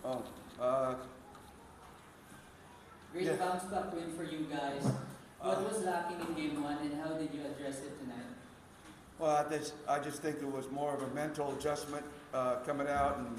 Oh, uh, Great Yeah. bounce back win for you guys. What was lacking in game one and how did you address it tonight? well, I just think it was more of a mental adjustment coming out, and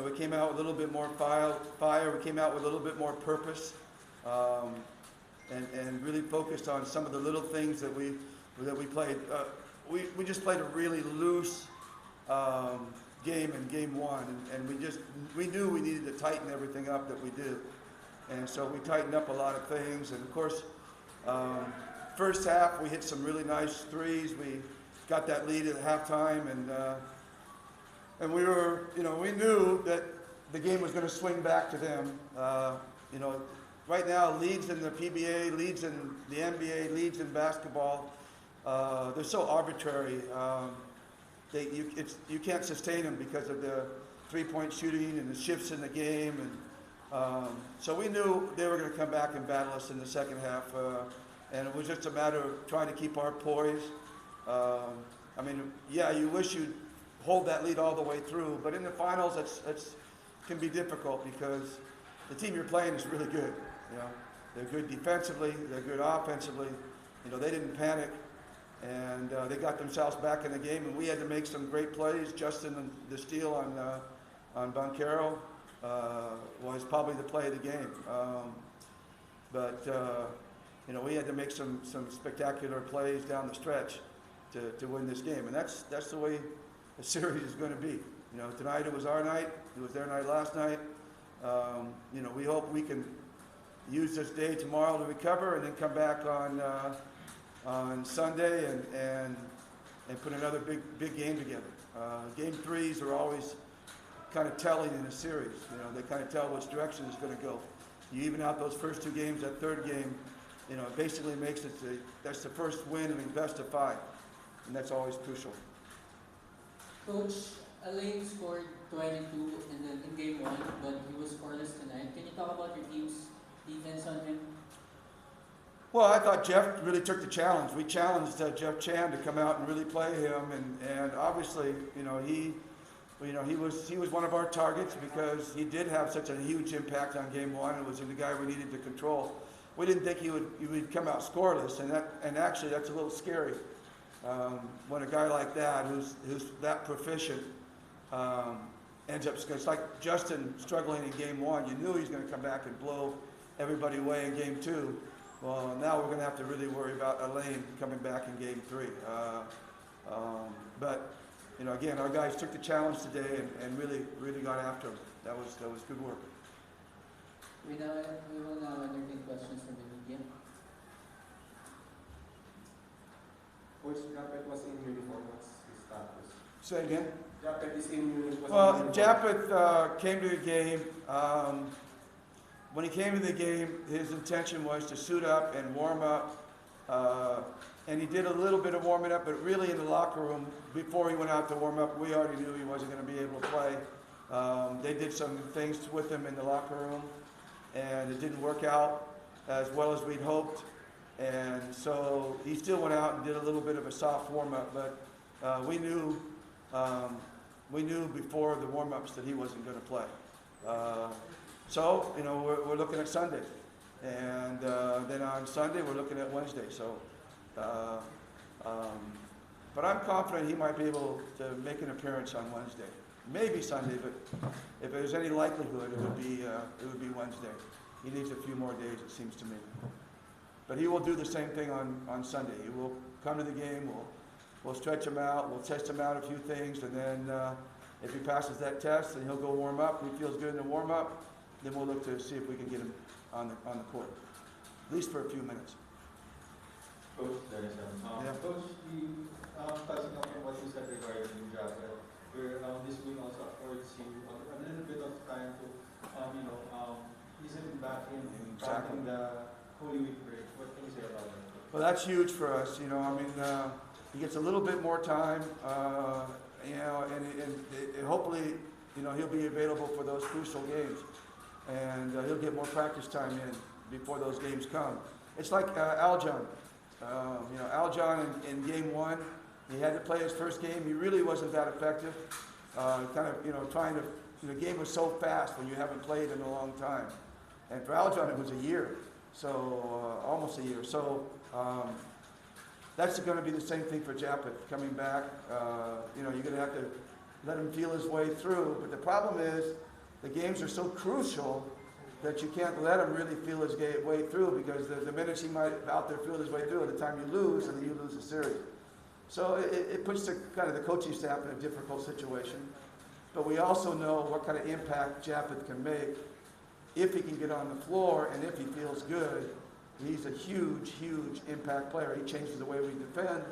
we came out with a little bit more fire. We came out with a little bit more purpose, um, and really focused on some of the little things that we played. We just played a really loose game in game one, and we knew we needed to tighten everything up that we do, and so we tightened up a lot of things. And of course, first half we hit some really nice threes. We got that lead at halftime, and we were, we knew that the game was going to swing back to them. Right now, leads in the PBA, leads in the NBA, leads in basketball, they're so arbitrary. You can't sustain them because of the three-point shooting and the shifts in the game, and so we knew they were going to come back and battle us in the second half, and it was just a matter of trying to keep our poise. You wish you'd hold that lead all the way through, but in the finals, it's can be difficult because the team you're playing is really good. They're good defensively, they're good offensively. They didn't panic, and they got themselves back in the game, and we had to make some great plays. Justin, the steal on Banchero was probably the play of the game. We had to make some spectacular plays down the stretch to win this game, and that's the way the series is going to be. Tonight it was our night. It was their night last night. We hope we can use this day tomorrow to recover, and then come back on Sunday and put another big game together. Game threes are always kind of telling in a series. They kind of tell which direction it's going to go. You even out those first two games, that third game, it basically makes it that's the first win in the best of five, and that's always crucial. Coach, Alain scored 22 in game one, but he was scoreless tonight. Can you talk about your team's defense on him? Well, I thought Jeff really took the challenge. We challenged Jeff Chan to come out and really play him, and obviously, he was one of our targets because he did have such a huge impact on game one. It was the guy we needed to control. We didn't think he would come out scoreless, and actually that's a little scary when a guy like that who's that proficient ends up. It's like Justin struggling in game one. You knew he was going to come back and blow everybody away in game two. Well, now we're going to have to really worry about Alain coming back in game three. Again, our guys took the challenge today and really got after him. That was good work. We will now entertain questions from the media. Coach Japeth was in uniform. What's his status? Say again? Japeth is in uniform. Well, Japeth came to the game. When he came to the game, his intention was to suit up and warm up. And he did a little bit of warming up, but really in the locker room, before he went out to warm up, we already knew he wasn't going to be able to play. They did some things with him in the locker room, and it didn't work out as well as we'd hoped. And so he still went out and did a little bit of a soft warm-up, but we knew before the warm-ups that he wasn't going to play. We're looking at Sunday, and then on Sunday we're looking at Wednesday. But I'm confident he might be able to make an appearance on Wednesday. Maybe Sunday, but if there's any likelihood, it would be Wednesday. He needs a few more days, it seems to me. But he will do the same thing on Sunday. He will come to the game. We'll stretch him out. We'll test him out a few things, and then if he passes that test, then he'll go warm up. If he feels good in the warm up, then we'll look to see if we can get him on the court, at least for a few minutes. Coach, there is Yeah. Coach, touching up on what you said regarding Japeth, where this win also affords you a little bit of time to, ease him back in Exactly. the Holy Week break. What can you say about that? Well, that's huge for us. He gets a little bit more time, and hopefully, he'll be available for those crucial games, and he'll get more practice time in before those games come. It's like Aljon. Aljon in game one, he had to play his first game. He really wasn't that effective. kind of, trying to, the game was so fast when you haven't played in a long time. And for Aljon, it was a year, so almost a year. So that's going to be the same thing for Japeth coming back. You're going to have to let him feel his way through. But the problem is the games are so crucial that you can't let him really feel his way through, because the minutes he might out there feel his way through, at the time you lose, and then you lose the series. So it puts kind of the coaching staff in a difficult situation. But we also know what kind of impact Japeth can make if he can get on the floor and if he feels good. He's a huge, huge impact player. He changes the way we defend.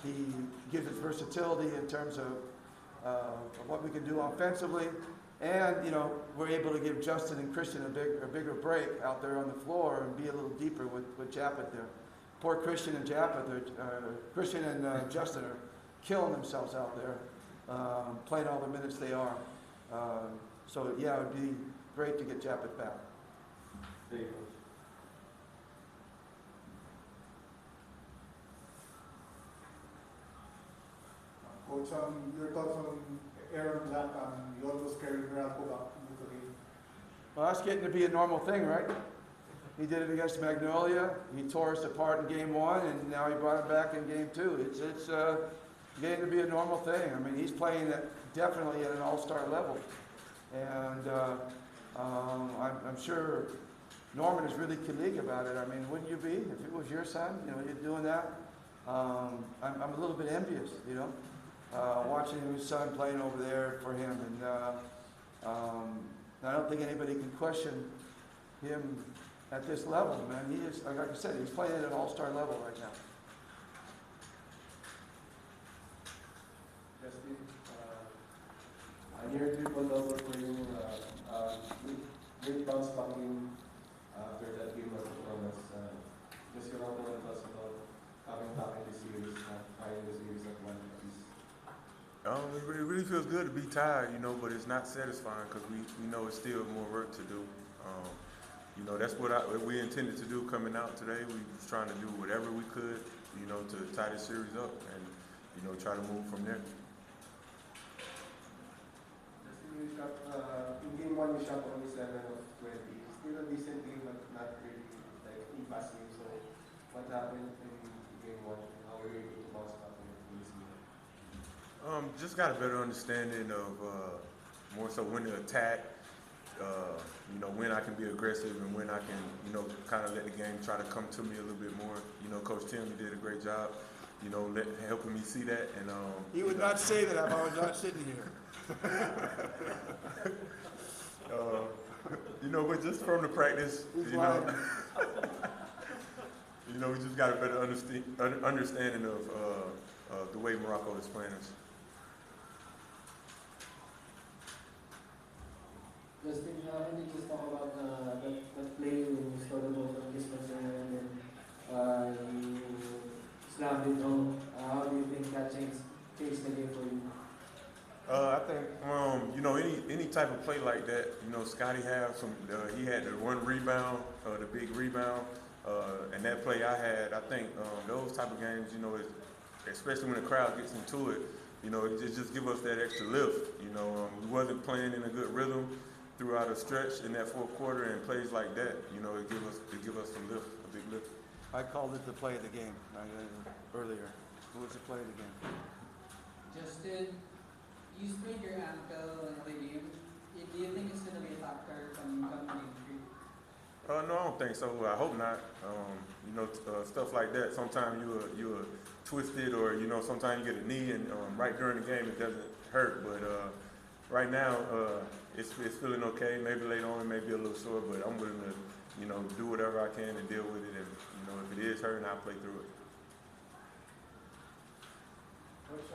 He gives us versatility in terms of what we can do offensively. And, we're able to give Justin and Christian a bigger break out there on the floor and be a little deeper with Japeth there. Poor Christian and Christian and Justin are killing themselves out there, playing all the minutes they are. So, yeah, it would be great to get Japeth back. There you go. Coach, your thoughts on Aaron Black? You almost carried Meralco back into the game. Well, that's getting to be a normal thing, right? He did it against Magnolia. He tore us apart in game 1, and now he brought it back in game 2. It's getting to be a normal thing. I mean, he's playing definitely at an all-star level. And I'm sure Norman is really colleague about it. I mean, wouldn't you be if it was your son? You're doing that. I'm a little bit envious, watching his son playing over there for him. And I don't think anybody can question him at this level, man. He is, like I said, he's playing at an all-star level right now. Justin, near triple-double for you, great bounce back in after that game of performance. Just your overall thoughts about coming back in the series, tying the series at 1 apiece. It really feels good to be tied, but it's not satisfying because we know it's still more work to do. That's what we intended to do coming out today. We was trying to do whatever we could, to tie this series up and, try to move from there. You shot, in game 1 you shot only 7 of 20. Still a decent game, but not really like impasse game. So what happened in game 1? How were you able to bounce back in this game? Just got a better understanding of more so when to attack, when I can be aggressive and when I can, kind of let the game try to come to me a little bit more. Coach Tim did a great job, helping me see that. And He would not say that if I was not sitting here. But just from the practice, He's lying. we just got a better understanding of the way Morocco is playing us. Justin, can you just talk about that play when you scored the goal from distance and then you slammed it home? How do you think that changed the game for you? I think any type of play like that, Scotty have some. He had the one rebound, the big rebound, and that play I had. I think those type of games, especially when the crowd gets into it, it just give us that extra lift. We wasn't playing in a good rhythm throughout a stretch in that fourth quarter, and plays like that, it give us some lift, a big lift. I called it the play of the game earlier. Who was the play of the game? Justin, you sprained your ankle in the game. Do you think it's going to be a factor from coming in? No, I don't think so. I hope not. Stuff like that. Sometimes you twist it, or sometimes you get a knee, and right during the game it doesn't hurt. But right now it's feeling okay. Maybe later on it may be a little sore, but I'm willing to do whatever I can to deal with it. And if it is hurting, I'll play through it. Coach,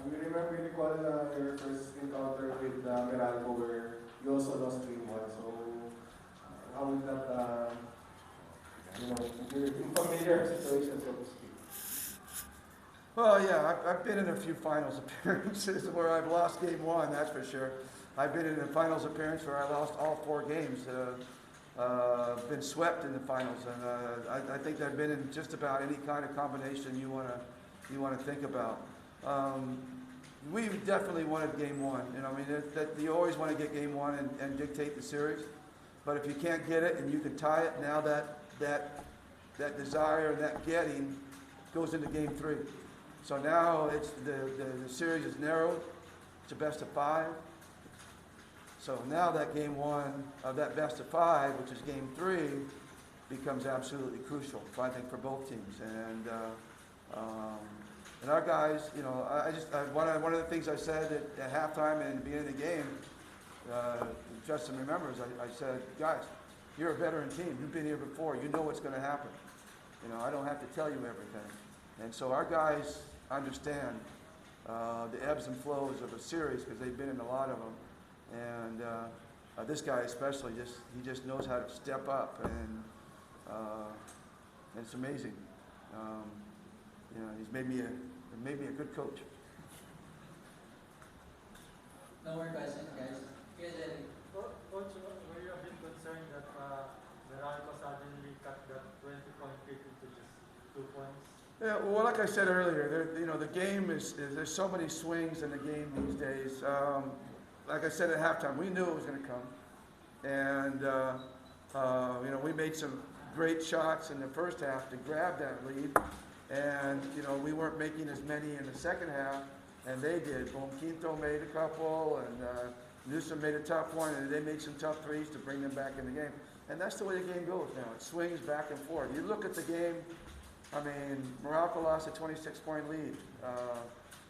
you recall your first encounter with Meralco where you also lost game 1. So how would that, you're in familiar situation, so to speak? Well, yeah, I've been in a few finals appearances where I've lost game 1, that's for sure. I've been in a finals appearance where I lost all 4 games. Been swept in the finals, and I think I've been in just about any kind of combination you want to think about. we definitely wanted game one. You know, I mean, that you always want to get game one and dictate the series. But if you can't get it and you can tie it, now that desire and that getting goes into game three. So now it's the series is narrowed. It's a best of 5. So now that game one of that best of 5, which is game 3, becomes absolutely crucial, I think, for both teams. And our guys, you know, one of the things I said at halftime and at the beginning of the game, Justin remembers, I said, guys, you're a veteran team. You've been here before. You know what's going to happen. You know, I don't have to tell you everything. And so our guys understand the ebbs and flows of a series because they've been in a lot of them. And this guy especially, he just knows how to step up, and it's amazing. You know, he's made me a good coach. No more questions, guys. Yes, Jerry. Coach, were you a bit concerned that Meralco suddenly cut that 20-point kick into just 2 points? Yeah, well, like I said earlier, you know, the game is there's so many swings in the game these days. Like I said at halftime, we knew it was going to come, and you know, we made some great shots in the first half to grab that lead, and you know, we weren't making as many in the second half, and they did. Boom, Quinto made a couple, and Newsom made a tough one, and they made some tough threes to bring them back in the game. And that's the way the game goes now. It swings back and forth. You look at the game. I mean, Morocco lost a 26-point lead.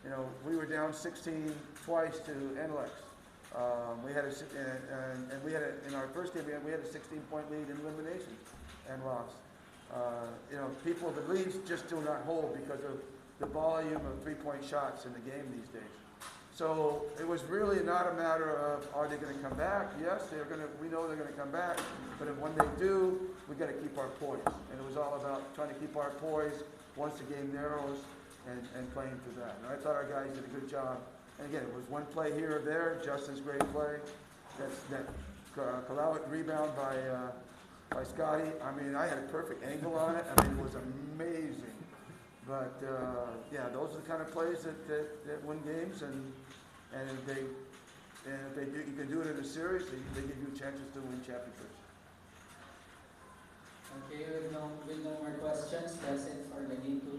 You know, we were down 16 twice to NLEX. We had in our first game we had a 16-point lead in elimination and lost. You know, the leads just do not hold because of the volume of 3-point shots in the game these days. So it was really not a matter of, are they going to come back? Yes, we know they're going to come back, but when they do, we got to keep our poise. And it was all about trying to keep our poise once the game narrows and playing to that. And I thought our guys did a good job. And again, it was one play here or there, Justin's great play. That Kalawit rebound by Scotty. I mean, I had a perfect angle on it. I mean, it was amazing. But yeah, those are the kind of plays that win games, and if they do, you can do it in a series. They give you chances to win championships. Okay, with no more questions, that's it for the game 2.